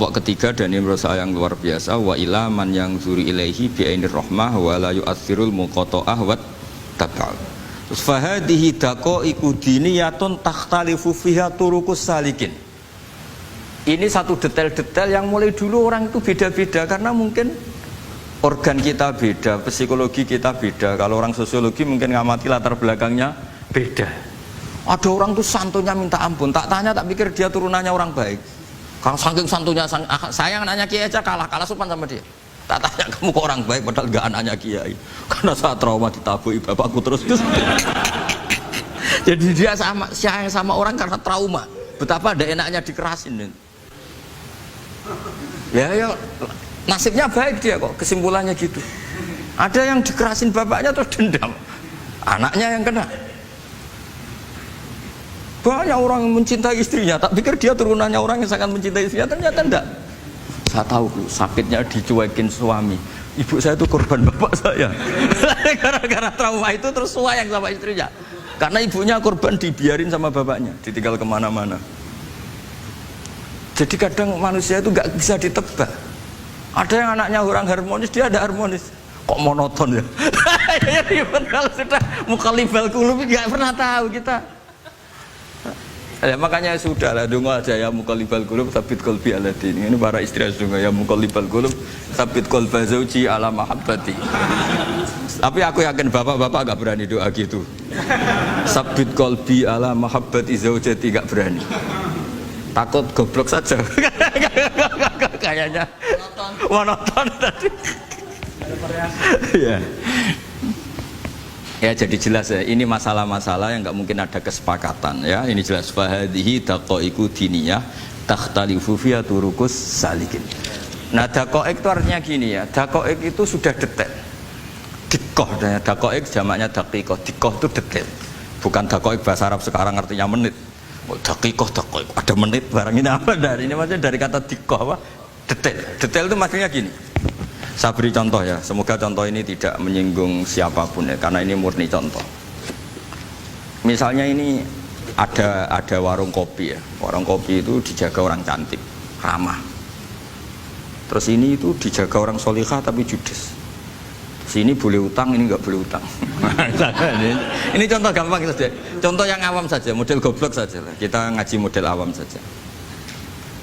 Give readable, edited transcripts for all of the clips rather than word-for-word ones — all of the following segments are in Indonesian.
Kelompok ketiga dan ini menurut saya yang luar biasa, wa ila man yang zuri ilaihi bi ainir rahmah wa la yu'athirul muqata'ah wa tab'al. Terus fahadihi daqaiqu diniyatun takhtalifu fiha turuqus salikin. Ini satu detail-detail yang mulai dulu orang itu beda-beda karena mungkin organ kita beda, psikologi kita beda. Kalau orang sosiologi mungkin ngamati latar belakangnya beda. Ada orang tuh santunya minta ampun, tak tanya tak pikir dia turunannya orang baik. Kalau saking santunya sayang anaknya kiai aja kalah sopan sama dia. Tak tanya kamu kok orang baik padahal enggak anaknya kiai. Karena saat trauma ditabuhi bapakku terus. Jadi dia sayang sama orang karena trauma. Betapa ada enaknya dikerasin. Ya nasibnya baik dia kok, kesimpulannya gitu. Ada yang dikerasin bapaknya terus dendam, anaknya yang kena. Banyak orang yang mencintai istrinya, tak pikir dia turunannya orang yang sangat mencintai istrinya, ternyata enggak. Saya tahu sakitnya dicuekin suami. Ibu saya itu korban bapak saya. Gara-gara trauma itu terus sayang sama istrinya. Karena ibunya korban dibiarin sama bapaknya, ditinggal kemana-mana. Jadi kadang manusia itu nggak bisa ditebak. Ada yang anaknya orang harmonis, dia ada harmonis. Kok monoton ya? Kalau sudah mukhalifal qulub nggak pernah tahu kita. Ya, makanya sudah lah, donga aja ya mukhalifal qulub tsabit qalbi ala din. Ini para istri donga ya mukhalifal qulub tsabit qalba zauji ala mahabbati. Tapi aku yakin bapak-bapak gak berani doa gitu. Tsabit qalbi ala mahabbati zaujati gak berani. Takut goblok saja. Kayaknya monoton tadi. Ya. Ya jadi jelas ya, ini masalah-masalah yang nggak mungkin ada kesepakatan ya. Ini jelas fahadihi daqaiqu diniyah takhtalifu fiha turuqus salikin. Nah daqaiq itu artinya gini ya, daqaiq itu sudah detail. Dikoh, daqaiq jamaknya daqiqah, dikoh itu detail. Bukan daqaiq bahasa Arab sekarang artinya menit. Daqiqah, daqaiq, ada menit barang ini apa dari ini maksudnya dari kata dikoh apa? Detail. Detail itu maksudnya gini. Saya beri contoh ya, semoga contoh ini tidak menyinggung siapapun ya, karena ini murni contoh. Misalnya ini ada warung kopi ya, warung kopi itu dijaga orang cantik, ramah. Terus ini itu dijaga orang solihah tapi judes. Sini boleh utang, ini nggak boleh utang. Ini contoh gampang saja, contoh yang awam saja, model goblok saja lah. Kita ngaji model awam saja.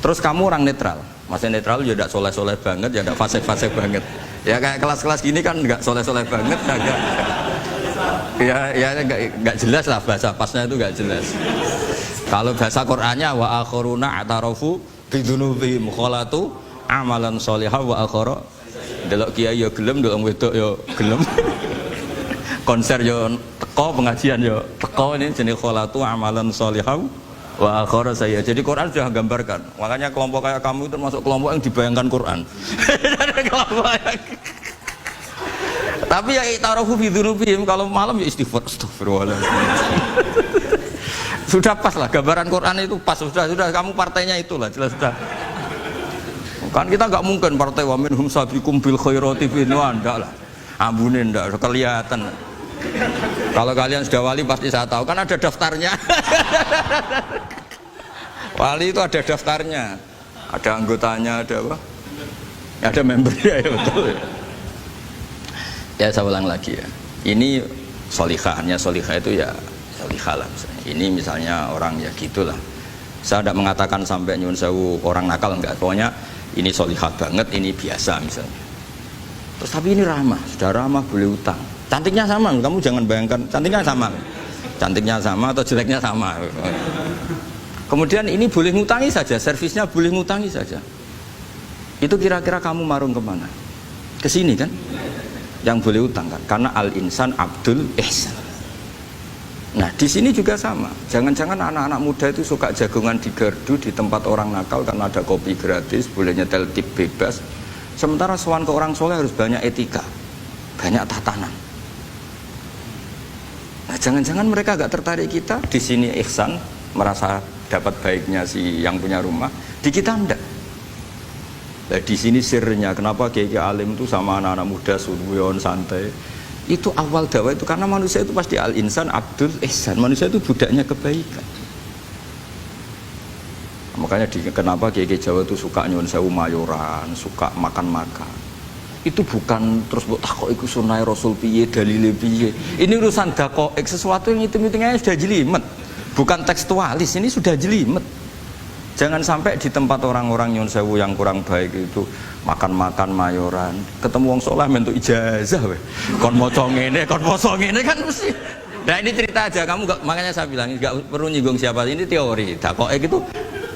Terus kamu orang netral. Masih netral ya tidak soleh-soleh banget, ya tidak fase-fase banget. Ya kayak kelas-kelas gini kan nggak soleh-soleh banget, agak ya nggak jelas lah bahasa pasnya itu nggak jelas. Kalau bahasa Qur'annya wa akhiruna atarafu bidunubihim kholatu amalan solihah wa akhara. Delok kiai ya gelem, delok wedok ya gelem. Konser ya teko, pengajian ya teko, ini jenis kholatu amalan solihah wa akhara saya. Jadi Quran sudah gambarkan. Makanya kelompok kayak kamu itu termasuk kelompok yang dibayangkan Quran. Tapi ya itarafu bidzunubihim, kalau malam ya istighfar, astagfirullahaladzim. Sudah pas lah gambaran Quran itu pas, sudah kamu partainya itulah jelas sudah. Kan kita nggak mungkin partai wa minhum sabiqum bil khairati enggak lah. Ambunin enggak kelihatan. Kalau kalian sudah wali pasti saya tahu, kan ada daftarnya. Wali itu ada daftarnya, ada anggotanya, ada apa? Ada membernya ya betul. Ya saya ulang lagi ya. Ini solihah, hanya solihah itu ya solihah lah. Ini misalnya orang ya gitulah. Saya tidak mengatakan sampai nyun sewu orang nakal enggak. Pokoknya ini solihah banget, ini biasa misalnya. Terus tapi ini ramah, sudah ramah boleh utang. Cantiknya sama, kamu jangan bayangkan cantiknya sama atau jeleknya sama. Kemudian ini boleh ngutangi saja, servisnya boleh ngutangi saja. Itu kira-kira kamu marung kemana? Ke sini kan? Yang boleh utang kan? Karena al-insan abdul ihsan. Nah di sini juga sama. Jangan-jangan anak-anak muda itu suka jagongan di gardu di tempat orang nakal karena ada kopi gratis, boleh nyetel tip bebas. Sementara sowan ke orang soleh harus banyak etika, banyak tatanan. Nah, jangan-jangan mereka agak tertarik kita di sini ihsan, merasa dapat baiknya si yang punya rumah, di kita enggak. Nah, di sini sirnya kenapa kiai alim itu sama anak-anak muda suruyon santai. Itu awal dakwah itu karena manusia itu pasti al-insan abdul ihsan, manusia itu budaknya kebaikan. Makanya kenapa kiai Jawa itu suka nyuwun sewu mayoran, suka makan-makan. Itu bukan terus buat takok iku sunah Rasul piye, dalile piye. Ini urusan dakoek, sesuatu yang hitung-hitungannya sudah jelimet. Bukan tekstualis, ini sudah jelimet. Jangan sampai di tempat orang-orang nyuwun sewu yang kurang baik itu makan-makan mayoran, ketemu wong saleh mentuk ijazah weh. Kon maca ngene, kon poso ngene kan mesti. Nah ini cerita aja, kamu gak, makanya saya bilang nggak perlu nyinggung siapa, ini teori dakoek itu.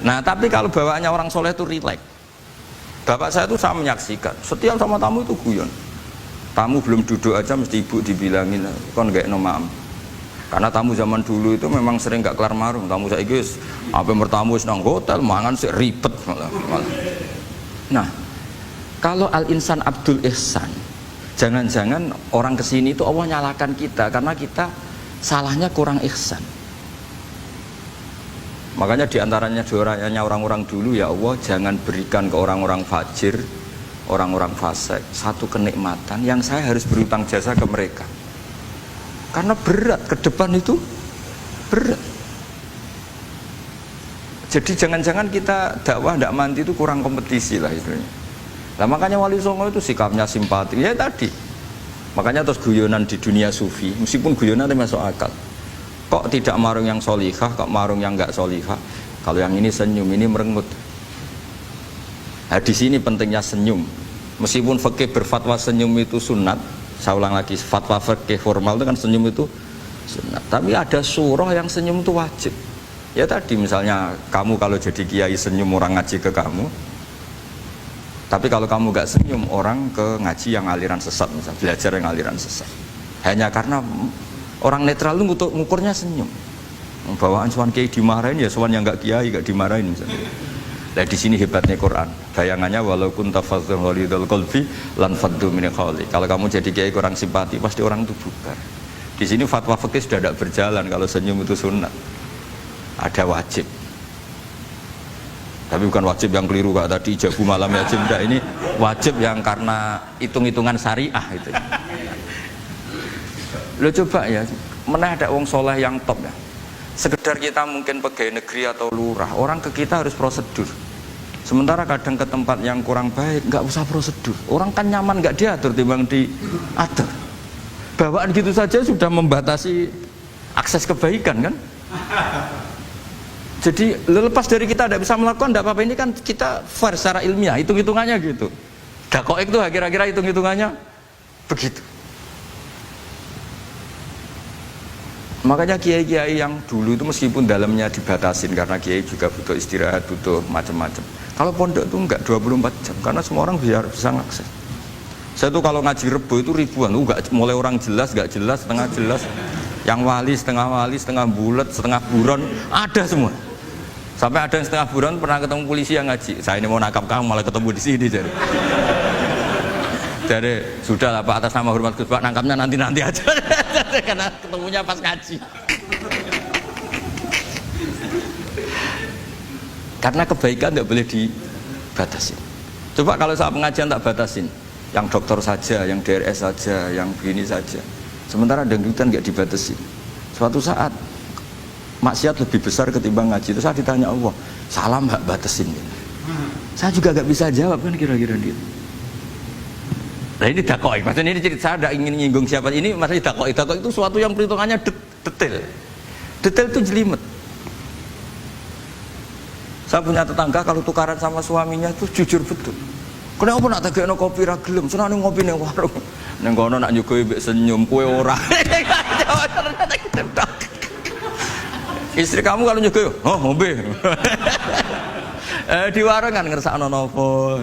Nah tapi kalau bawaannya orang soleh itu rileks. Bapak saya itu saya menyaksikan setiap sama tamu itu guyon. Tamu belum duduk aja mesti ibu dibilangin kon gak nomam. Karena tamu zaman dulu itu memang sering gak kelar marung. Tamu saya guys apa bertamu nang hotel mangan sih ribet malah. Nah kalau al insan Abdul Ihsan, jangan-jangan orang kesini itu Allah nyalakan kita karena kita salahnya kurang ihsan. Makanya diantaranya doanya orang-orang dulu, ya Allah jangan berikan ke orang-orang fajir, orang-orang fasik satu kenikmatan yang saya harus berutang jasa ke mereka. Karena berat, ke depan itu berat. Jadi jangan-jangan kita dakwah tidak mandi itu kurang kompetisi lah istilahnya. Nah makanya Wali Songo itu sikapnya simpati, ya tadi. Makanya terus guyonan di dunia sufi, meskipun guyonan itu masuk akal. Kok tidak marung yang solihah, kok marung yang enggak solihah? Kalau yang ini senyum, ini merengut. Nah di sini pentingnya senyum. Meskipun fikih berfatwa senyum itu sunat, saya ulang lagi, fatwa fikih formal itu kan senyum itu sunat. Tapi ada surah yang senyum itu wajib. Ya tadi misalnya kamu kalau jadi kiai senyum orang ngaji ke kamu. Tapi kalau kamu gak senyum orang ke ngaji yang aliran sesat, misalnya belajar yang aliran sesat. Hanya karena orang netral itu ngukurnya senyum. Bawaan sowan kiai dimarahin ya sowan yang gak kiai gak dimarahin misalnya. Nah di sini hebatnya Quran. Bayangannya walaupun tafadzul ghalidul qalbi lan faddu min qawli. Kalau kamu jadi kiai kurang simpati pasti orang itu bubar. Di sini fatwa fikih sudah tidak berjalan kalau senyum itu sunat. Ada wajib. Tapi bukan wajib yang keliru kak tadi jabu malam ya jemda, ini wajib yang karena hitung-hitungan syariah itu. Lo coba ya, mana ada wong soleh yang top ya. Sekedar kita mungkin pegawai negeri atau lurah, orang ke kita harus prosedur. Sementara kadang ke tempat yang kurang baik nggak usah prosedur. Orang kan nyaman nggak diatur timbang diatur. Bawaan gitu saja sudah membatasi akses kebaikan kan. Jadi lepas dari kita tidak bisa melakukan tidak apa-apa, ini kan kita fair secara ilmiah, hitung-hitungannya gitu. Dakoek itu kira-kira hitung-hitungannya begitu. Makanya kiai-kiai yang dulu itu meskipun dalamnya dibatasin karena kiai juga butuh istirahat, butuh macam-macam. Kalau pondok itu enggak 24 jam karena semua orang bisa ngakses. Saya tuh kalau ngaji Rebo itu ribuan, enggak mulai orang jelas, enggak jelas, setengah jelas, yang wali, setengah bulat, setengah buron, ada semua. Sampai ada yang setengah buron pernah ketemu polisi yang ngaji. Saya ini mau nangkap kamu malah ketemu di sini jadi. Jadi sudah lah Pak, atas nama hormat Gus Pak, nangkapnya nanti aja. Karena ketemunya pas ngaji. Karena kebaikan tidak boleh dibatasin. Coba kalau saat pengajian tak batasin, yang dokter saja, yang DRS saja, yang begini saja. Sementara dangdutan nggak dibatasin. Suatu saat maksiat lebih besar ketimbang ngaji. Itu saya ditanya Allah, salam nggak batasin? Saya juga nggak bisa jawab kan kira-kira gitu. Nah ini dakoik, maksudnya ini cerita saya tidak ingin nyinggung siapa. Ini maksudnya dakoik itu suatu yang perhitungannya detail. Detail itu jelimet. Saya punya tetangga kalau tukaran sama suaminya itu jujur betul. Kenapa nak tegakno kopi ra gelem, senane ngopi ning warung. Ning kono nak nyugoi mbek senyum kowe ora. Istri kamu kalau nyugoi, oh ngombe. Di warung kan ngersakno nopo.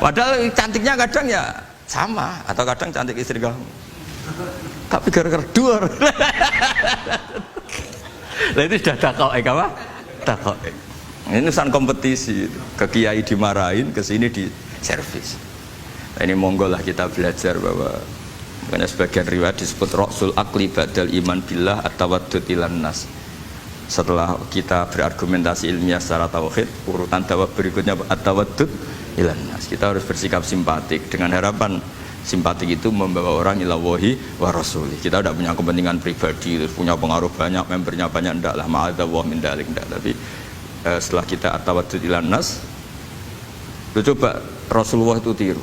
Padahal cantiknya kadang ya sama atau kadang cantik istri kamu. Tapi gara-gara dua. Lah itu sudah dakoek apa? Dakoek. Ini urusan kompetisi, ke kiai dimarahin, ke sini di servis. Nah, ini monggo lah kita belajar bahwa karena sebagian riwayat disebut Rasul Akli Badal Iman Billah At-Tawaddud Ilan Nas. Setelah kita berargumentasi ilmiah secara tauhid, urutan dakwah berikutnya At-Tawaddud Ilan Nas. Kita harus bersikap simpatik dengan harapan Simpatik itu membawa orang ila wahi wa rasulih. Kita tidak punya kepentingan pribadi, punya pengaruh banyak, membernya banyak, enggak lah, ma'adzallah min dalik, enggak. Tapi setelah kita at-tawaddud ilan nas, coba Rasulullah itu tiru.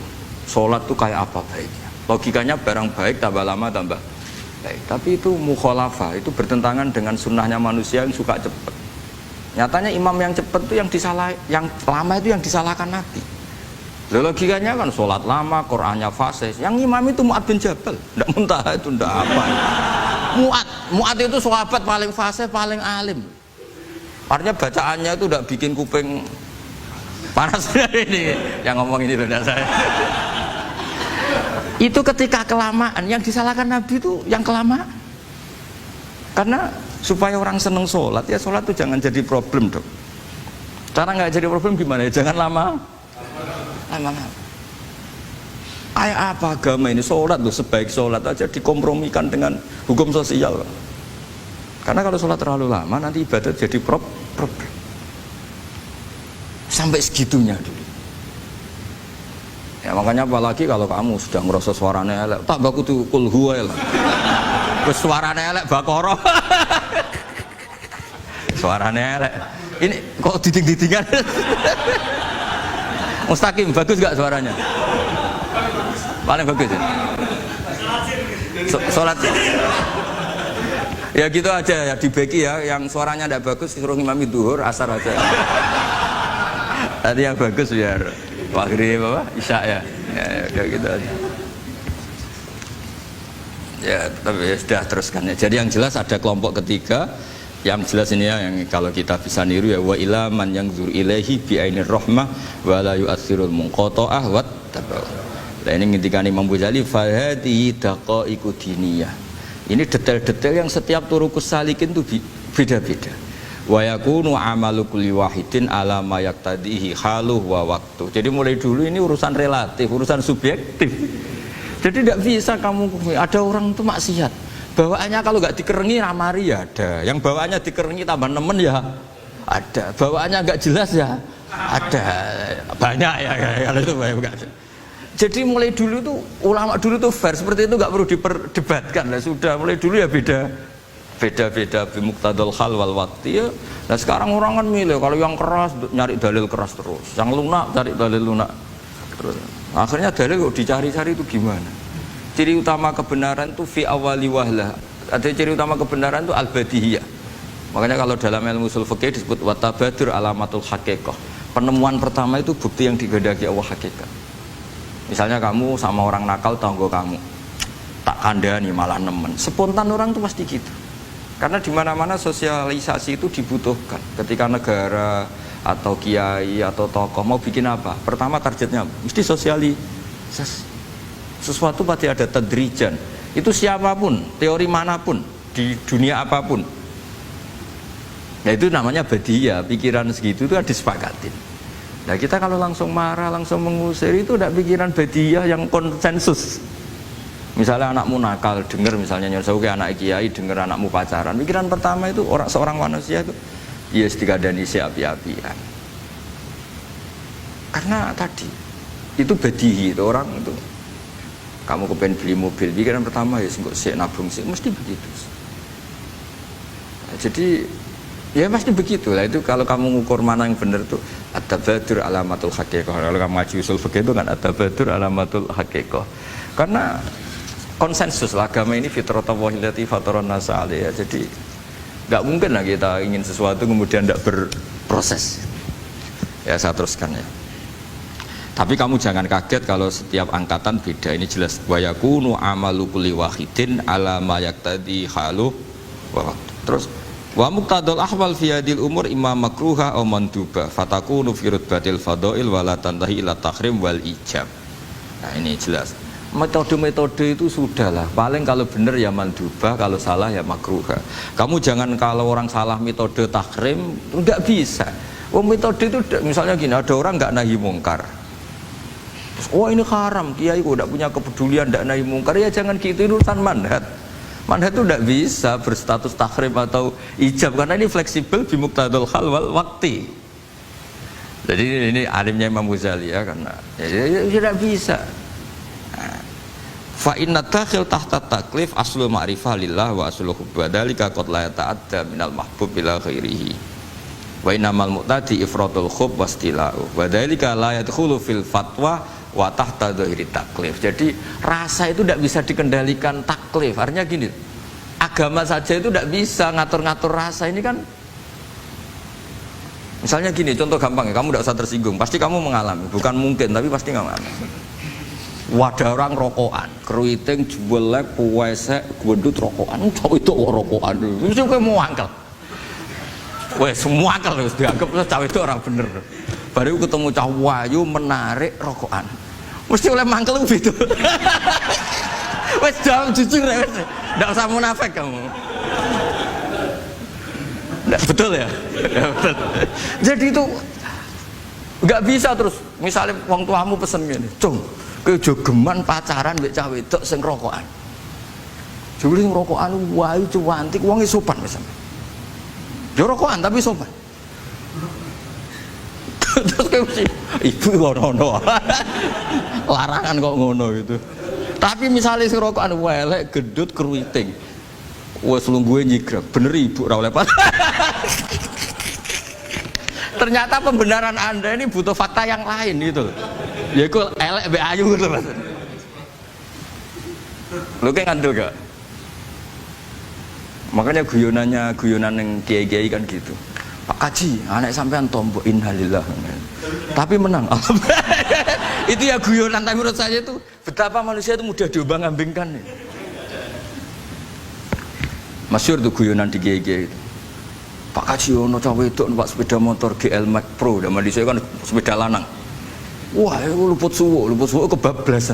Sholat itu kayak apa baiknya? Logikanya barang baik tambah lama tambah baik. Tapi itu mukhalafah, itu bertentangan dengan sunnahnya manusia yang suka cepat. Nyatanya imam yang cepat itu yang lama itu yang disalahkan Nabi. Logikanya kan sholat lama, Qur'annya fasih. Yang imam itu Mu'ad bin Jabal, tidak muntah itu, tidak apa. Mu'ad itu sahabat paling fasih, paling alim. Artinya bacaannya itu tidak bikin kuping panas. Ini yang ngomong ini tidak saya. Itu ketika kelamaan, yang disalahkan Nabi itu yang kelamaan. Karena supaya orang seneng sholat, ya sholat itu jangan jadi problem dong. Cara nggak jadi problem gimana ya? Jangan lama. Kayak apa agama ini? Sholat tuh sebaik sholat aja dikompromikan dengan hukum sosial. Karena kalau sholat terlalu lama nanti ibadat jadi problem. Sampai segitunya dulu. Ya makanya apalagi kalau kamu sudah merasa suaranya elek, tak baku tuh kul huwa lah. Terus suaranya elek Baqarah. Suaranya elek. Ini kok diding-didingan. Mustaqim, bagus gak suaranya? Paling bagus ya? Sholat ya gitu aja ya, dibagi ya. Yang suaranya tidak bagus suruh ngimami duhur, asar aja. Tadi yang bagus biar maghrib apa? Isya ya. Ya gitu aja. Ya tapi ya, sudah teruskan ya. Jadi yang jelas ada kelompok ketiga. Yang jelas ini ya, yang kalau kita bisa niru ya, wa ila man yanzur ilaihi bi ainir rahmah wa la yu'athirul munqata'ah wa tabaw. Nah ini ngintikan Imam Ghazali fa hadhihi daqaiqu diniyah. Ini detail-detail yang setiap turukus salikin itu beda-beda. Wa yakunu amalu kulli wahidin ala ma yaqtadihi haluh wa waqtu. Jadi mulai dulu ini urusan relatif, urusan subjektif. Jadi tidak bisa kamu ada orang itu maksiat. Bawaannya kalau nggak dikerengi ramari ya ada, yang bawaannya dikerengi tambah nemen ya ada, bawaannya nggak jelas ya ada, banyak ya kalau itu banyak. Jadi mulai dulu tuh ulama dulu tuh fair seperti itu nggak perlu diperdebatkan lah, sudah mulai dulu ya beda bimuqtadal hal wal waqti ya. Nah sekarang orang kan milih, kalau yang keras nyari dalil keras terus, yang lunak cari dalil lunak terus, akhirnya dalil kok dicari-cari itu gimana? Ciri utama kebenaran itu fi awali wahlah. Ada ciri utama kebenaran itu al-badihiyah. Makanya kalau dalam ilmu ushul fikih disebut watabadur alamatul haqiqah. Penemuan pertama itu bukti yang digandaki Allah hakikat. Misalnya kamu sama orang nakal tanggo kamu, tak kandani malah nemen. Spontan orang itu pasti gitu. Karena di mana-mana sosialisasi itu dibutuhkan. Ketika negara atau kiai atau tokoh mau bikin apa? Pertama targetnya mesti sosialisasi. Sesuatu pasti ada tadrijan. Itu siapapun, teori manapun, di dunia apapun. Nah itu namanya badiyah, pikiran segitu itu disepakatin. Nah kita kalau langsung marah, langsung mengusir itu udah pikiran badiyah yang konsensus. Misalnya anakmu nakal, dengar misalnya nyuruh ke anak kiai, dengar anakmu pacaran. Pikiran pertama itu seorang manusia itu ya dikadani si api-apian. Karena tadi itu badihi, itu orang itu. Kamu kepengen beli mobil, pikiran pertama ya sih nabung sih, mesti begitu. Nah, jadi ya pasti begitu lah. Itu kalau kamu ngukur mana yang benar tuh at-tabadur alamatul haqiqah. Kalau kamu ngaji usul fikih itu kan at-tabadur alamatul haqiqah. Karena konsensus lah, agama ini fitratallahi allati fataran nasa 'alaiha. Jadi nggak mungkin lah kita ingin sesuatu kemudian tidak berproses. Ya saya teruskan ya. Tapi kamu jangan kaget kalau setiap angkatan beda. Ini jelas wa yakunu amalu kulli wahidin ala ma yaqtadi halu wa terus wa muqtadal ahwal fi hadil umur imma makruha aw manduba fatakunu fi rutbatil fadail wa la tantahi ila tahrim wal ijab. Nah ini jelas. Metode-metode itu sudahlah. Paling kalau benar ya mandubah, kalau salah ya makruha. Kamu jangan kalau orang salah metode tahrim enggak bisa. Metode itu misalnya gini, ada orang enggak nahi mungkar. Oh ini haram, kiai kok tidak punya kepedulian, tidak nahi mungkar, ya jangan gitu, ini urusan manhat. Manhat itu tidak bisa berstatus tahrim atau ijab, karena ini fleksibel bimuqtadal hal wal waqti. Jadi ini alimnya Imam Ghazali ya, karena ya tidak bisa. Nah, Fa inna dakhil tahta taklif aslul ma'rifah lillah wa aslul hubba dzalika qad la yata'adda minal mahbub ila ghairihi wa innamal mu'tadi ifratul hub wastila'u wa dzalika la yadkhulu fil fatwa wa tahta dhahiri taklif. Jadi rasa itu tidak bisa dikendalikan taklif. Artinya gini, agama saja itu tidak bisa ngatur-ngatur rasa. Ini kan misalnya gini, contoh gampang ya, kamu tidak usah tersinggung, pasti kamu mengalami, bukan mungkin tapi pasti kamu mengalami. Wadah orang rokokan, keriting, juelek, puwesek, gendut rokokan, cowok itu rokokan, mesti kayak mau angkel. Weh, semua angkel harus dianggap cowok itu orang bener. Baru ketemu cowok wayu menarik rokokan, mesti oleh mangkel gitu. Wes jawab jujur ya, tidak usah munafik kamu. Betul ya? Ya betul. Jadi itu nggak bisa terus. Misalnya wong tuamu pesen gini, cung, kejogeman pacaran mbek cah wedok sing rokokan. Jebule sing rokokan wayu cuantik, wong sopan misalnya. Yo rokokan tapi sopan. Terus kayak mesti ibu ngono. Larangan kok ngono gitu. Tapi misalnya sing rokokan welek, gedut, keriting. Wes lungguhe nyigrek, bener ibu ora oleh. Ternyata pembenaran Anda ini butuh fakta yang lain gitu. Ya iku elek mbek ayu gitu Mas. Lu kayak ngandel gak? Makanya guyonan yang kiai-kiai kan gitu. Pak Kaji, anak sampean tombok innalillah. Tapi menang. Itu ya guyonan, tapi menurut saya itu betapa manusia itu mudah diombang-ambingkan. Masyhur tuh guyonan di kiai-kiai itu. Pak Kaji ono cawe itu numpak sepeda motor GL Max Pro, zaman di saya kan sepeda lanang. Wah, luput suwo kebablasan.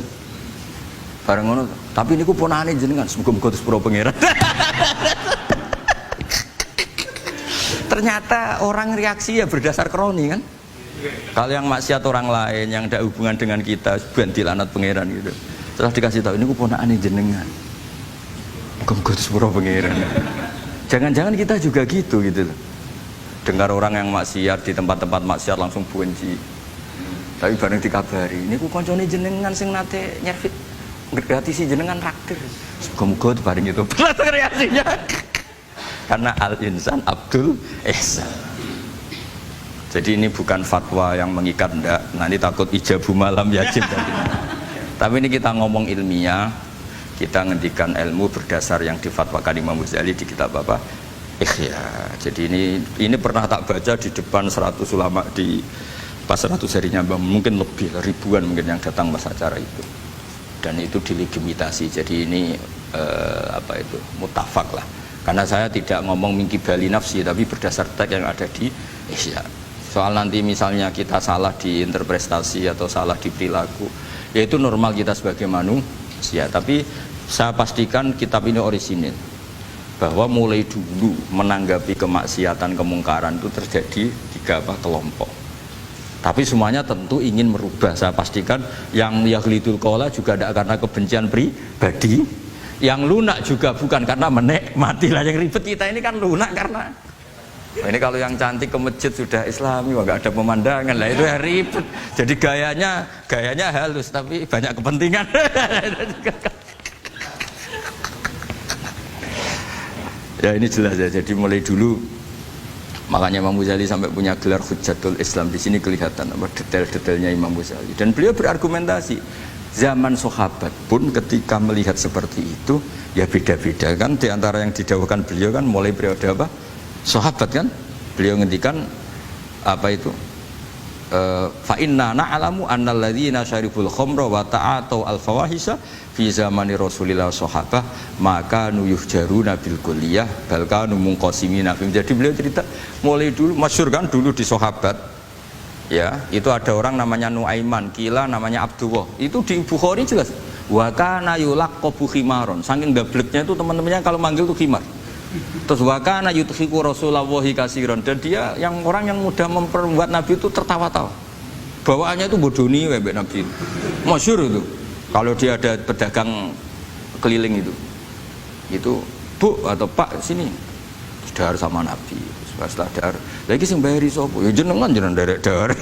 Bareng ngono, tapi niku ponane jenengan muga-muga terus pro pangeran. Ternyata orang reaksi ya berdasar kroni kan. Kalau yang maksiat orang lain yang tidak hubungan dengan kita, banti lanat pangeran gitu. Setelah dikasih tahu ini ponakane jenengan. Muga-muga terus pro pangeran. Jangan-jangan kita juga gitu loh. Dengar orang yang maksiat di tempat-tempat maksiat langsung benci. Tapi bareng dikabari, ini ku koncone jenengan sing nate nyervit gratis jenengan raktir. Muga-muga bareng itu. Langsung reaksinya. Karena al-insan Abdul Ihsan. Jadi ini bukan fatwa yang mengikat ndak. Nanti takut ijabu malam yajib tadi. Tapi ini kita ngomong ilmiah. Kita ngendikan ilmu berdasar yang difatwakan Imam Ghazali di kitab apa? Ikhya. Jadi ini pernah tak baca di depan 100 ulama di pas 100 harinya, mungkin lebih ribuan mungkin yang datang pas acara itu. Dan itu dilegitimasi. Jadi ini mutafak lah. Karena saya tidak ngomong mingkibali nafsi, tapi berdasar teks yang ada di Ihya. Soal nanti misalnya kita salah di interpretasi atau salah di perilaku, yaitu normal kita sebagai manusia. Tapi saya pastikan kitab ini orisinil, bahwa mulai dulu menanggapi kemaksiatan, kemungkaran itu terjadi 3 kelompok. Tapi semuanya tentu ingin merubah. Saya pastikan yang yahlidul qola juga tidak karena kebencian pribadi, yang lunak juga bukan karena menikmati lah. Yang ribet kita ini kan lunak karena ini kalau yang cantik ke masjid sudah Islami, wah nggak ada pemandangan lah, itu ya ribet. Jadi gayanya halus tapi banyak kepentingan. Ya ini jelas ya. Jadi mulai dulu makanya Imam Ghazali sampai punya gelar Hujjatul Islam. Di sini kelihatan apa detail-detailnya Imam Ghazali. Dan beliau berargumentasi. Zaman sahabat pun ketika melihat seperti itu ya beda-beda kan. Di antara yang didawuhkan beliau kan mulai periode apa? Sahabat kan. Beliau ngendikan apa itu? Fa inna na'lamu annal ladzina syaribul khamra wa ta'atu al fawahisha fi zamani Rasulillah sahabah maka nuyuhjaruna bil kulliyah bal kanu munqasimina. Jadi beliau cerita mulai dulu masyhur kan dulu di sahabat ya, itu ada orang namanya Nuaiman, kila namanya Abdullah. Itu di Bukhari jelas. Wa kana yulaqabu khimaron. Saking dableknya itu teman-temannya kalau manggil tuh khimar. Terus wa kana yudhiku Rasulullah katsiran, dan dia yang orang yang mudah memperbuat Nabi itu tertawa-tawa. Bawaannya itu bodoni mbek Nabi. Masyhur itu. Kalau dia ada pedagang keliling itu Bu atau Pak sini dahar sama Nabi. Setelah dahar lagi sing bayari sapa? Ya jenengan derek dahar.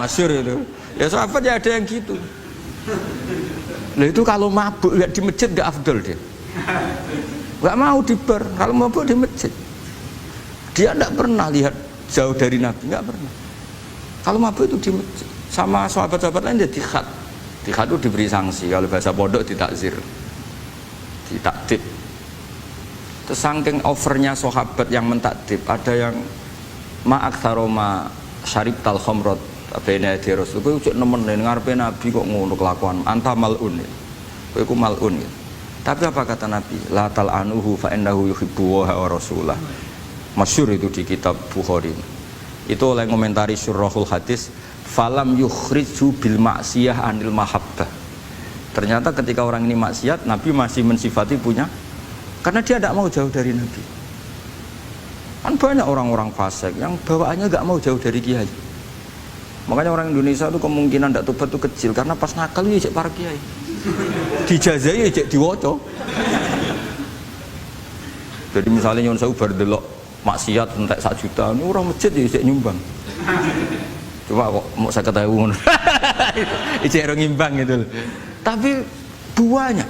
Masyhur itu. Ya sahabat ya ada yang gitu. Lah itu kalau mabuk lihat di masjid nggak afdol dia. Nggak mau di bar, kalau mabuk di masjid. Dia nggak pernah lihat jauh dari Nabi, nggak pernah. Kalau mabuk itu di masjid. Sama sahabat-sahabat lain dia dikhat. Dikhat itu diberi sanksi, kalau bahasa pondok ditakzir, ditakdib. Terus saking overnya sahabat yang mentakdib, ada yang ma'aktsaroma syarib tal khamrat bena di Rasul, kowe cek nemen ngarepe Nabi kok ngono kelakuan, anta malun. Kowe iku malun. Tapi apa kata Nabi? La tal'anuhu fa innahu yuhibbu wa rasulah. Masyhur itu di kitab Bukhari. Itu oleh komentari Syurahul Hadis, falam yukhriju bil maksiyah anil mahabbah. Ternyata ketika orang ini maksiat, Nabi masih mensifati punya, karena dia tidak mau jauh dari Nabi. Kan banyak orang-orang fasik yang bawaannya nggak mau jauh dari kiai. Makanya orang Indonesia itu kemungkinan tidak tobat itu kecil, karena pas nakal ya ijek para kiai, dijazai ijek diwoco. Jadi misalnya nyon sewu bar delok maksiat entek 1 juta, ini orang masjid ya ijek nyumbang. Coba kok mau saya ketahui ngono. Ijek ora ngimbang gitu loh. Tapi buahnya.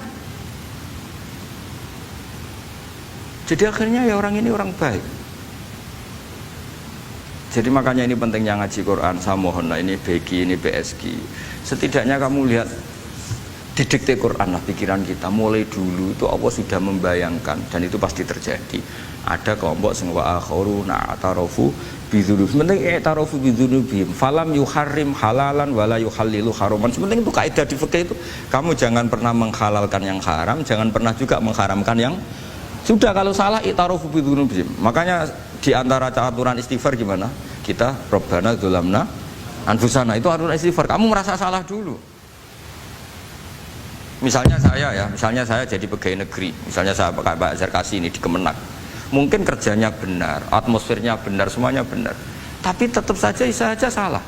Jadi akhirnya ya orang ini orang baik. Jadi makanya ini pentingnya ngaji Quran. Saya mohon lah, ini BG, ini PSG. Setidaknya kamu lihat di dikte Quran lah pikiran kita. Mulai dulu itu Allah sudah membayangkan, dan itu pasti terjadi. Ada kelompok sing wa akharuna atarafu bidzunub. Sementing i'tarafu bidzunubihim. Falam yuharrim halalan wala yuhallilu haraman. Sementing itu kaidah di fikih itu. Kamu jangan pernah menghalalkan yang haram, jangan pernah juga mengharamkan yang sudah. Kalau salah i'tarafu bidzunubihim. Makanya di antara aturan istighfar gimana? Kita Rabbana dzulamna anfusana, itu aturan istighfar. Kamu merasa salah dulu. Misalnya saya jadi pegawai negeri. Misalnya saya pakai Pak Zarkasi ini di Kemenak. Mungkin kerjanya benar, atmosfernya benar, semuanya benar. Tapi tetap saja saya salah.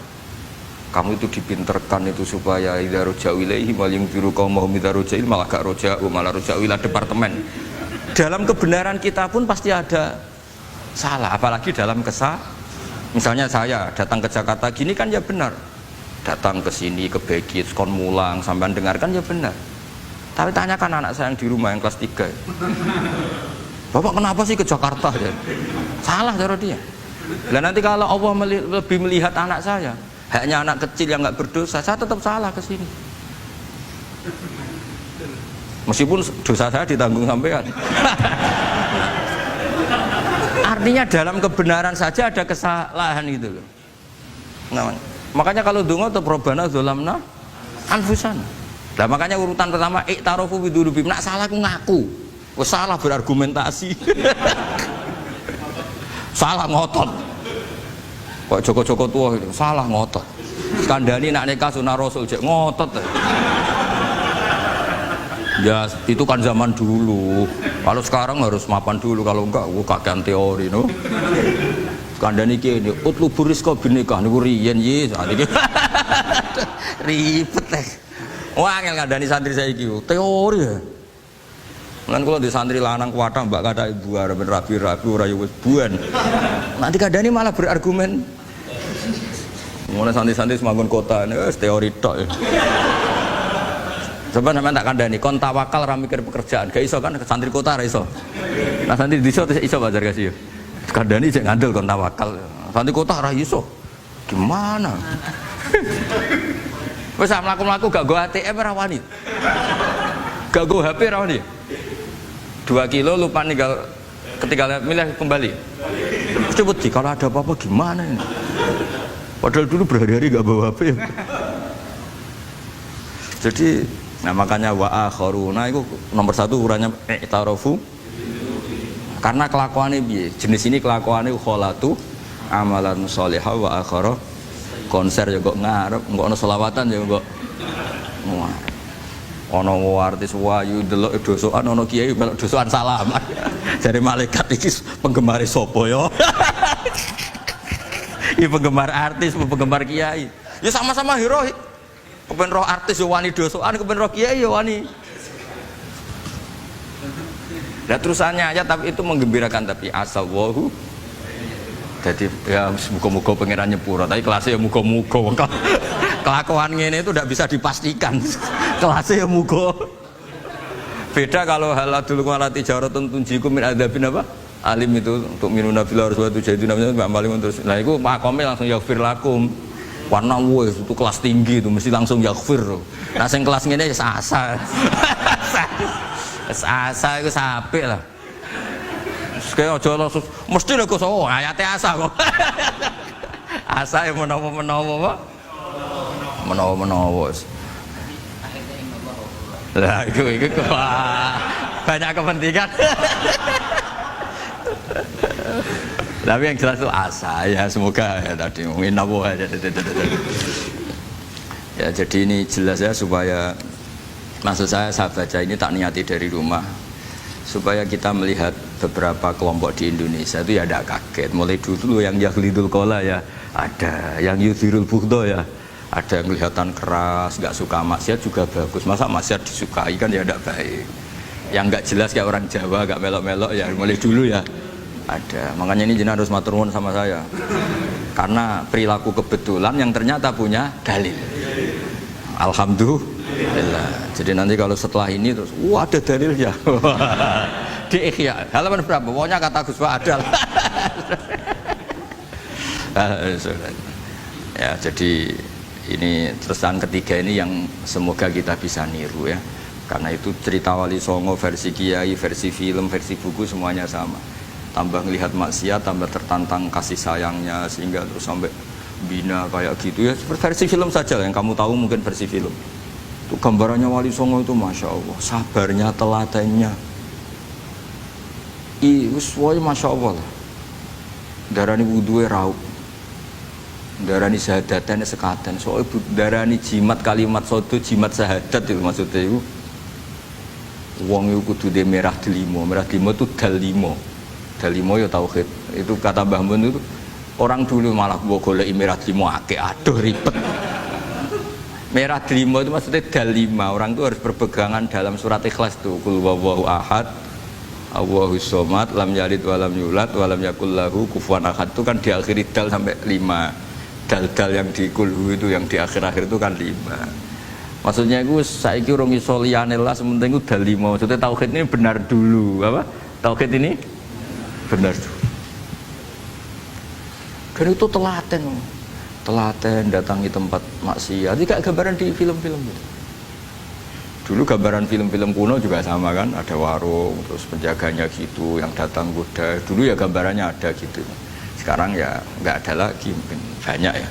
Kamu itu dipinterkan itu supaya idza ruja'u ilaihi wal yunziru qaumahum idza ruja'il malah gak ruja'u, malah ruja'u ila departemen. Dalam kebenaran kita pun pasti ada salah, apalagi dalam misalnya saya datang ke Jakarta gini kan ya benar, datang ke sini ke Begit kon mulang sampai dengarkan ya benar. Tapi tanyakan anak saya yang di rumah yang kelas 3, Bapak kenapa sih ke Jakarta ya? Salah cara dia. Dan nanti kalau Allah lebih melihat anak saya, hanya anak kecil yang nggak berdosa, saya tetap salah ke sini. Meskipun dosa saya ditanggung sampean. Artinya dalam kebenaran saja ada kesalahan gitu loh. Nah, makanya kalau donga atau Rabbana dzulamna anfusana. Nah, makanya urutan pertama i'tarafu bidzunubihim. Nak salah aku ngaku. Wes salah berargumentasi. Salah ngotot. Kok Joko-Joko tua itu salah ngotot. Kandhani nak nikah sunah Rasul jek ngotot. Ya itu kan zaman dulu. Kalau sekarang harus mapan dulu, kalau enggak kakean teori no. Kandhani iki ini utlubur rizqa binikah niku riyen ye sakniki. Ribet teh. Wah angel kandhani santri saiki teori ya. Lan kula di santri lanang kuwatah mbak kata ibu arep rabi-rabi ora yo wis buan. Nanti kandhani malah berargumen. Mulai santri-santri semangun kota wis teori tok ya. Coba sampean tak kandhani kon tawakal ra mikir pekerjaan, gak iso kan santri kota ra iso. Nah santri desa iso bazar kasih. Kandhani jek ngandel kon tawakal. Santri kota ra iso. Gimana? Wis mlaku-mlaku gak go ATM ra wani. Gak go HP ra wani. 2 kilo lupa ninggal ketika milih kembali. Cepet sih kalau ada apa-apa gimana ini? Padahal dulu berhari-hari gak bawa HP. Jadi nah makanya wa akharuna itu nomor 1 ukurannya i'tarafu. Karena kelakuannya piye? Jenis ini kelakuannya kholatu amalan sholihah wa akhara konser ya kok ngarep, kok ana selawatan ya kok. Wah. Ana artis wayu delok dosokan ana kiai melok dosokan salaman. Jare malaikat iki penggemar sapa ya? Iki penggemar artis, penggemar kiai. Ya sama-sama hero. Kepen roh artis yo wani dosokan, kepen roh kiai yo wani. Nah terusannya aja, tapi itu menggembirakan, tapi asal wahu. Jadi ya muga-muga pangeran nyepuro, tapi kelasnya ya muga-muga. Kelakuan ngene itu tidak bisa dipastikan. kelasnya ya muga. Beda kalau haladul walati jaratun tunjikum min adzabin apa? Alim itu untuk minuna fil ardi jadi namanya paling terus. Nah itu makome langsung yaghfir lakum. Warna wes itu kelas tinggi itu mesti langsung yaghfir. Nah sing kelas ngene ya asa. Asa iku sapik lah. Kayak aja langsung mesti lho kok ayate asa kok. Asa ya menawa-menawa. Menawa-menawa. Lah itu banyak kepentingan. Tapi yang jelas itu asa ya, semoga ya tadi mungkin nabuh aja. Ya jadi ini jelas ya, supaya maksud saya baca ini tak niati dari rumah supaya kita melihat beberapa kelompok di Indonesia itu ya tidak kaget. Mulai dulu yang yahlidul qola ya ada, yang yudhirul bughdo ya ada, yang kelihatan keras, nggak suka maksiat juga bagus. Masa maksiat disukai kan ya tidak baik. Yang nggak jelas kayak orang Jawa, nggak melok-melok ya mulai dulu ya ada. Makanya ini jenengan harus matur nuwun sama saya. Karena perilaku kebetulan yang ternyata punya dalil. Alhamdulillah. Jadi nanti kalau setelah ini terus, wah ada dalilnya. Di Ihya halaman berapa? Pokoknya kata Gus Pak ada. Ya jadi ini terusan ketiga ini yang semoga kita bisa niru ya, karena itu cerita Wali Songo versi kiai, versi film, versi buku semuanya sama. Tambah melihat maksiat, tambah tertantang kasih sayangnya, sehingga terus sampai bina kayak gitu ya. Versi film saja yang kamu tahu, mungkin versi film itu gambarannya Wali Songo itu masya Allah, sabarnya, telatennya, semuanya masya Allah lah. Darani wudhunya raup, darani syahadatnya sekaten, soalnya darani jimat kalimat sodo, jimat syahadat itu maksudnya itu wong itu kudu de merah delimo itu dalimo ya tauhid. Itu kata Mbah Mun itu orang dulu malah golek merah delimo akeh, aduh ribet. Merah delimo itu maksudnya dalima, orang itu harus berpegangan dalam surat Ikhlas tuh, qul huwallahu ahad Allahus somad lam yalid walam yulad walam yakul lahu kufuwan ahad. Itu kan diakhiri dal sampai 5. Dal-dal yang di kulhu itu yang di akhir-akhir itu kan 5. Maksudnya itu saiki urung iso liyane lah, sementing itu dal 5. Maksudnya tauhid ini benar dulu, apa? Tauhid ini benar dulu. Dan itu telaten datangi tempat maksiat. Ini kayak gambaran di film-film gitu. Dulu gambaran film-film kuno juga sama kan, ada warung, terus penjaganya gitu, yang datang kuda. Dulu ya gambarannya ada gitu. Sekarang ya nggak ada lagi, mungkin banyak ya.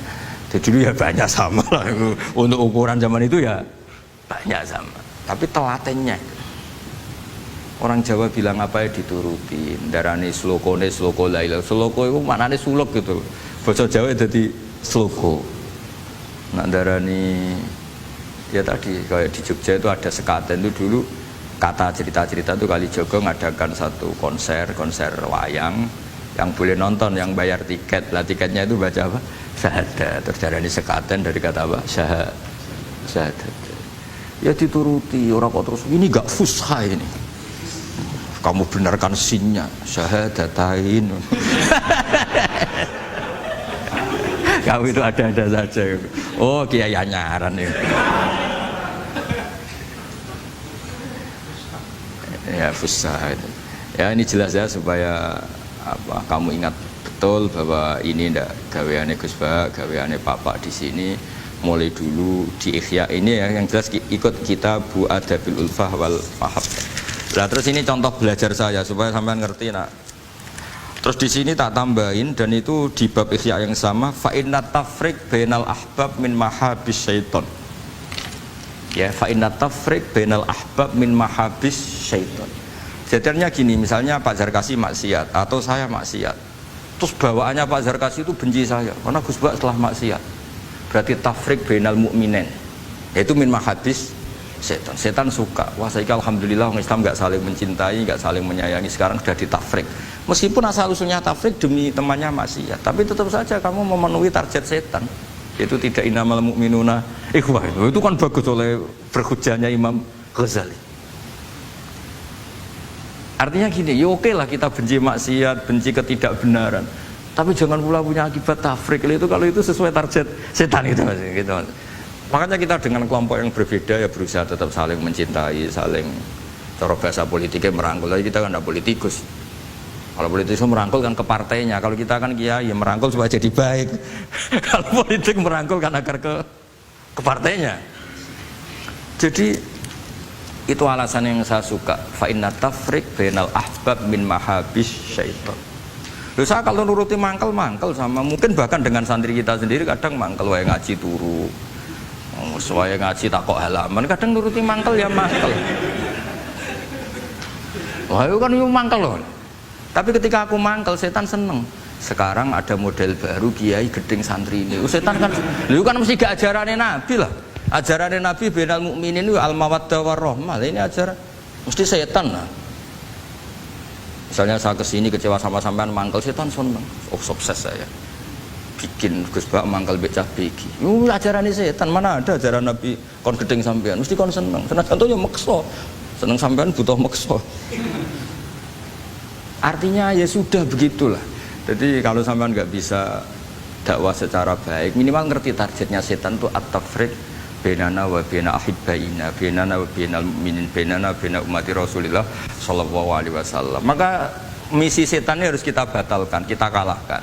Jadi dulu ya banyak sama lah. Untuk ukuran zaman itu ya banyak sama. Tapi telatennya, orang Jawa bilang apa ya diturutin. Darani sloko laila. Sloko itu maknanya suluk gitu. Bahasa Jawa jadi sloko. Nah darani ya tadi kayak di Jogja itu ada sekaten itu dulu, kata cerita-cerita itu Kalijogo ngadakan satu konser wayang yang boleh nonton, yang bayar tiket. Lah tiketnya itu baca apa? Syahadat. Terus darani sekaten dari kata apa? Syahadat. Ya dituruti orang kok terus ini gak fusha ini. Kamu benarkan sinnya syahadatain. Kamu itu ada-ada saja. Oh kiai nyaran ya. Ya fusha itu. Ya ini jelas ya supaya apa kamu ingat betul bahwa ini ndak gaweane Gus Bak, gaweane Bapak di sini mulai dulu di Ihya ini ya, yang jelas ikut kita Bu Adabil Ulfah wal Mahab. Nah terus ini contoh belajar saya supaya sampean ngerti nak. Terus di sini tak tambahin, dan itu di bab Ihya yang sama, fa inna tafriq bainal ahbab min mahabis syaiton. Ya, fa inna tafriq bainal ahbab min mahabis syaiton. Jadinya gini, misalnya Pak Zarkasi maksiat atau saya maksiat, terus bawaannya Pak Zarkasi itu benci saya karena Gus Bak setelah maksiat. Berarti tafriq bainal mu'minin, yaitu min mahabis setan. Setan suka, wah saya alhamdulillah orang Islam nggak saling mencintai, nggak saling menyayangi, sekarang sudah ditafrik. Meskipun asal usulnya tafrik demi temannya maksiat, tapi tetap saja kamu memenuhi target setan, yaitu tidak innamal mu'minuna ikhwah. Itu kan bagus oleh berhujahnya Imam Ghazali. Artinya gini, ya oke lah kita benci maksiat, benci ketidakbenaran, tapi jangan pula punya akibat tafrik itu kalau itu sesuai target setan itu gitu. Makanya kita dengan kelompok yang berbeda ya berusaha tetap saling mencintai, saling cara bahasa politiknya merangkul. Tapi kita kan tidak politikus. Kalau politikus merangkul kan ke partainya. Kalau kita kan kiai ya merangkul supaya jadi baik. Kalau politik merangkul kan agar ke partainya. Jadi itu alasan yang saya suka. Fa inna tafriq bainal ahbab min mahabis syaitan. Loh, saya kalau nuruti mangkel sama mungkin bahkan dengan santri kita sendiri kadang mangkel wae ngaji turu. Soalnya ngaji takok halaman kadang nuruti mangkel ya mangkel. Wah itu kan mangkel loh. Tapi ketika aku mangkel setan seneng. Sekarang ada model baru kiai gedeng santri ini. Setan kan, lu kan mesti gak ajarannya Nabi lah. Ajarannya Nabi bainal mukminin itu al mawaddah warahmah. Ini ajaran mesti setan lah. Misalnya saya kesini kecewa sama sampean mangkel setan seneng. Oh sukses saya. Bikin Gus Bak mangkal becah begi. Ajaran ini setan, mana ada ajaran Nabi kon gedeng sampean, mesti kon seneng. Seneng contohnya mekso. Seneng sampean butuh mekso. Artinya ya sudah begitulah. Jadi kalau sampean nggak bisa dakwah secara baik, minimal ngerti targetnya setan itu at-tafriq bainana wa baina ahibbaina, bainana wa bainal mu'minin, bainana baina ummati Rasulillah sallallahu alaihi wasallam. Maka misi setan ini harus kita batalkan, kita kalahkan.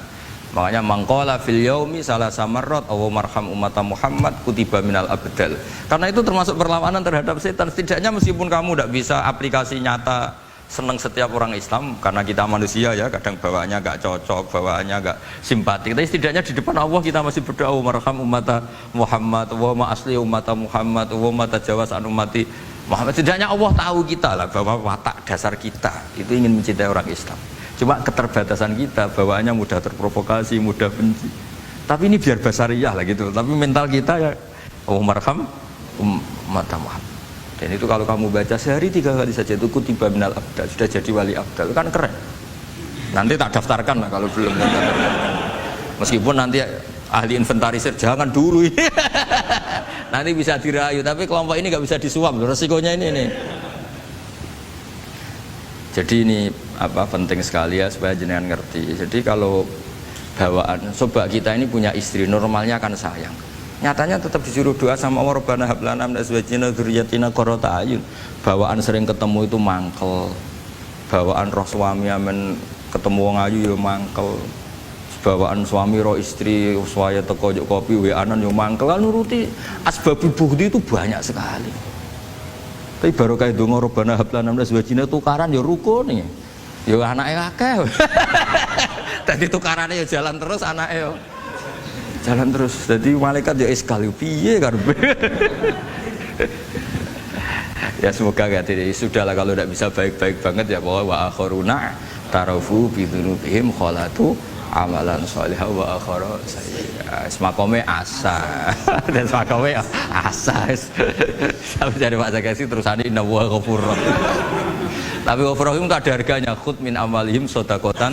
Makanya mangkola fil yaumi salah samarot awu marham umat Muhammad kutiba minal abdal. Karena itu termasuk perlawanan terhadap setan. Setidaknya meskipun kamu tidak bisa aplikasi nyata senang setiap orang Islam, karena kita manusia ya, kadang bawaannya gak cocok, bawaannya gak simpati. Tapi setidaknya di depan Allah kita masih berdoa awu marham umat Muhammad, wa ma asli umat Muhammad, wa ma tajawaz an ummati Muhammad. Setidaknya Allah tahu kita lah bahwa watak dasar kita itu ingin mencintai orang Islam. Cuma keterbatasan kita, bawaannya mudah terprovokasi, mudah benci. Tapi ini biar basariyah lah gitu. Tapi mental kita ya marham umat Muhammad. Dan itu kalau kamu baca sehari 3 kali saja itu kutiba minal abdal, sudah jadi wali abdal, kan keren. Nanti tak daftarkan lah kalau belum. Meskipun nanti ahli inventarisir jangan dulu ini. Nanti bisa dirayu, tapi kelompok ini nggak bisa disuap. Resikonya ini nih. Jadi ini penting sekali ya supaya jenengan ngerti. Jadi kalau bawaan coba kita ini punya istri, normalnya kan sayang. Nyatanya tetap disuruh doa sama Allah, Rabbana hab lana min azwajina dzurriyyatina qurrata a'yun. Bawaan sering ketemu itu mangkel. Bawaan roh suami amen ketemu wong ayu ya mangkel. Bawaan suami roh istri saya teko kopi wa-anan ya mangkel. Kan nuruti asbabul bughdi itu banyak sekali. Tapi baru kayak dongo Rabbana hab lana min azwajina tukaran ya rukun nih. Ya anake akeh. Dadi tukarane ya jalan terus anake ya. Jalan terus. Jadi malaikat ya iskal piye karepe. Ya semoga gak jadi sudahlah kalau tidak bisa baik-baik banget ya bahwa wa akharuna tarafu bi dzunubihim khalatu amalan shalihah wa akhara sayyi'ah. Semakome asa. Dan semakome asa. Sampai jadi Pak Zakasi terusane inna wa ghafurur. Tapi ghafurur itu ada harganya, khud min amalihim shadaqatan.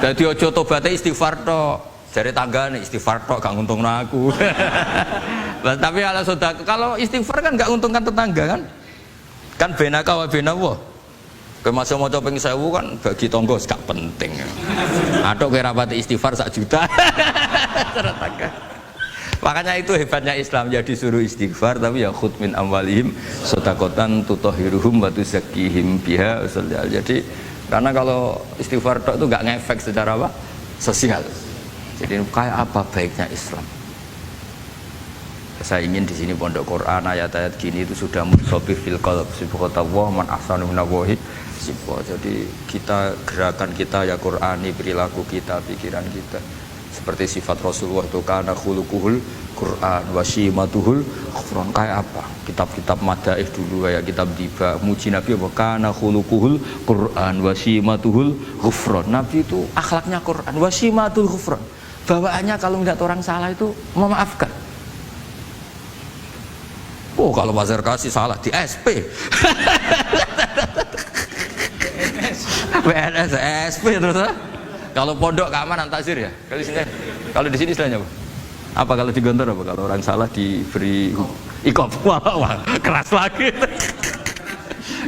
Dadi aja tobaté istighfar tok. Jare tanggane istighfar tok gak nguntungno aku. Tapi kalau sedekah, kalau istighfar kan gak nguntungkan tetangga kan? Kan benaka wa benallah. Kowe masih maca ping 1000 kan bagi tangga gak penting. Atok kowe rapati istighfar 1 juta. Tetangga. Makanya itu hebatnya Islam, jadi suruh istighfar tapi ya khud min amwalihim shadaqatan tutahhiruhum wa tuzakkihim biha. Jadi karena kalau istighfar tok itu enggak ngefek secara apa? Sosial. Jadi kayak apa baiknya Islam? Saya ingin di sini pondok Quran ayat-ayat gini itu sudah munshabih fil qalb subhanallah man ahsanu minallahi sifat. Jadi kita gerakan kita ya Qurani, perilaku kita, pikiran kita seperti sifat Rasulullah itu kana khuluquhul Quran wasimatuhul Quran. Kayak apa? Kitab-kitab madaih dulu kayak kitab Diba muji Nabi apa kana khuluquhul Quran wasimatuhul ghufran. Nabi itu akhlaknya Quran wasimatul ghufran. Bawaannya kalau melihat orang salah itu memaafkan. Oh kalau Pasar Kasih salah di SP. PNS SP terus. Kalau pondok keamanan takzir ya. Kalau di sini istilahnya apa? Apa kalau di Gontor apa? Kalau orang salah diberi ikop. Wah, keras lagi.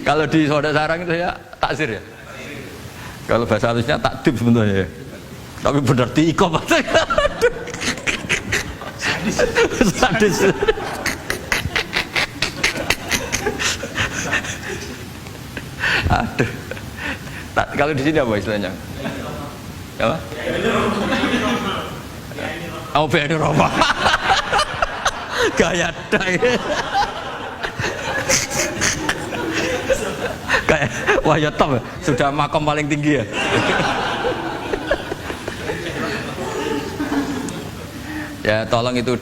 Kalau di Soda Sarang itu ya takzir ya. Kalau bahasa halusnya takdib sebenarnya ya. Tapi benar diikop. Sadis. Aduh. Kalau di sini apa istilahnya? Apa? Oh, BNI Roma. Gaya dai. Kayak wah ya top, sudah makom paling tinggi ya. Ya tolong itu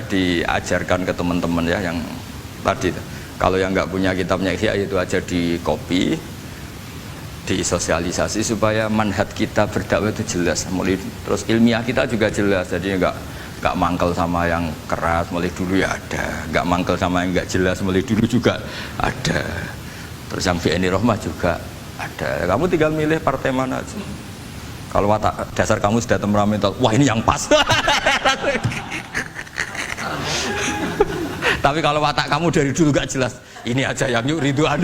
diajarkan ke teman-teman ya yang tadi. Kalau yang nggak punya kitabnya Ihya itu aja di copy, disosialisasi supaya manhaj kita berdakwah itu jelas. Mulai terus ilmiah kita juga jelas, jadi nggak mangkel sama yang keras mulai dulu ya ada, nggak mangkel sama yang nggak jelas mulai dulu juga ada. Terus yang BNI Rahmah juga ada. Kamu tinggal milih partai mana aja. Kalau watak dasar kamu sudah temperamental, wah ini yang pas. Tapi kalau watak kamu dari dulu gak jelas, ini aja yang yuk Ridwan.